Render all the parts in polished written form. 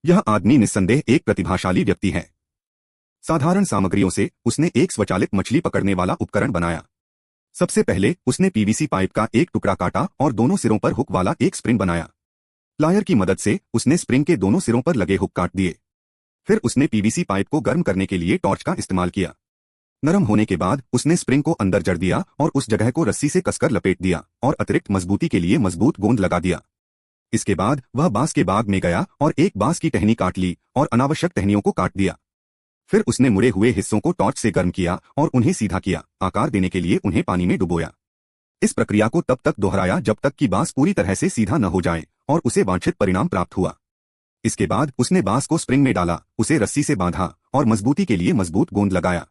यह आदमी निस्संदेह एक प्रतिभाशाली व्यक्ति है। साधारण सामग्रियों से उसने एक स्वचालित मछली पकड़ने वाला उपकरण बनाया। सबसे पहले उसने पीवीसी पाइप का एक टुकड़ा काटा और दोनों सिरों पर हुक वाला एक स्प्रिंग बनाया। प्लायर की मदद से उसने स्प्रिंग के दोनों सिरों पर लगे हुक काट दिए। फिर उसने पीवीसी पाइप को गर्म करने के लिए टॉर्च का इस्तेमाल किया। नरम होने के बाद उसने स्प्रिंग को अंदर जड़ दिया और उस जगह को रस्सी से कसकर लपेट दिया और अतिरिक्त मजबूती के लिए मजबूत गोंद लगा दिया। इसके बाद वह बांस के बाग में गया और एक बांस की टहनी काट ली और अनावश्यक टहनियों को काट दिया। फिर उसने मुड़े हुए हिस्सों को टॉर्च से गर्म किया और उन्हें सीधा किया। आकार देने के लिए उन्हें पानी में डुबोया। इस प्रक्रिया को तब तक दोहराया जब तक कि बांस पूरी तरह से सीधा न हो जाए और उसे वांछित परिणाम प्राप्त हुआ। इसके बाद उसने बांस को स्प्रिंग में डाला, उसे रस्सी से बांधा और मजबूती के लिए मजबूत गोंद लगाया।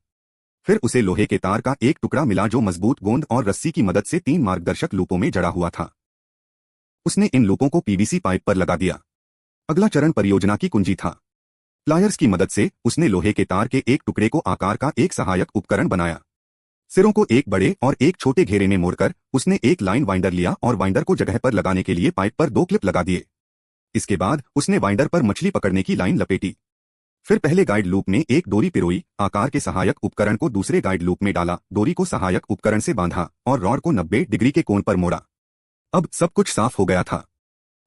फिर उसे लोहे के तार का एक टुकड़ा मिला जो मजबूत गोंद और रस्सी की मदद से 3 मार्गदर्शक लूपों में जड़ा हुआ था। उसने इन लूपों को पीवीसी पाइप पर लगा दिया। अगला चरण परियोजना की कुंजी था। प्लायर्स की मदद से उसने लोहे के तार के एक टुकड़े को आकार का एक सहायक उपकरण बनाया। सिरों को एक बड़े और एक छोटे घेरे में मोड़कर उसने एक लाइन वाइंडर लिया और वाइंडर को जगह पर लगाने के लिए पाइप पर 2 क्लिप लगा दिए। इसके बाद उसने वाइंडर पर मछली पकड़ने की लाइन लपेटी। फिर पहले गाइड लूप में एक डोरी पिरोई, आकार के सहायक उपकरण को दूसरे गाइड लूप में डाला, डोरी को सहायक उपकरण से बांधा और रॉड को 90 डिग्री के कोण पर मोड़ा। अब सब कुछ साफ हो गया था।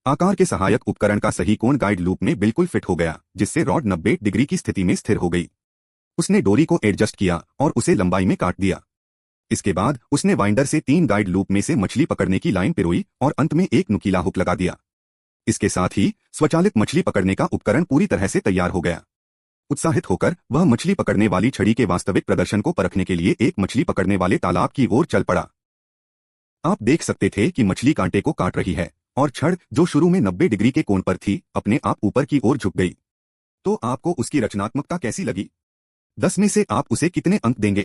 आकार के सहायक उपकरण का सही कोण गाइड लूप में बिल्कुल फिट हो गया, जिससे रॉड 90 डिग्री की स्थिति में स्थिर हो गई। उसने डोरी को एडजस्ट किया और उसे लंबाई में काट दिया। इसके बाद उसने वाइंडर से 3 गाइड लूप में से मछली पकड़ने की लाइन पिरोई और अंत में एक नुकीला हुक लगा दिया। इसके साथ ही स्वचालित मछली पकड़ने का उपकरण पूरी तरह से तैयार हो गया। उत्साहित होकर वह मछली पकड़ने वाली छड़ी के वास्तविक प्रदर्शन को परखने के लिए एक मछली पकड़ने वाले तालाब की ओर चल पड़ा। आप देख सकते थे कि मछली कांटे को काट रही है और छड़, जो शुरू में 90 डिग्री के कोण पर थी, अपने आप ऊपर की ओर झुक गई। तो आपको उसकी रचनात्मकता कैसी लगी? 10 में से आप उसे कितने अंक देंगे?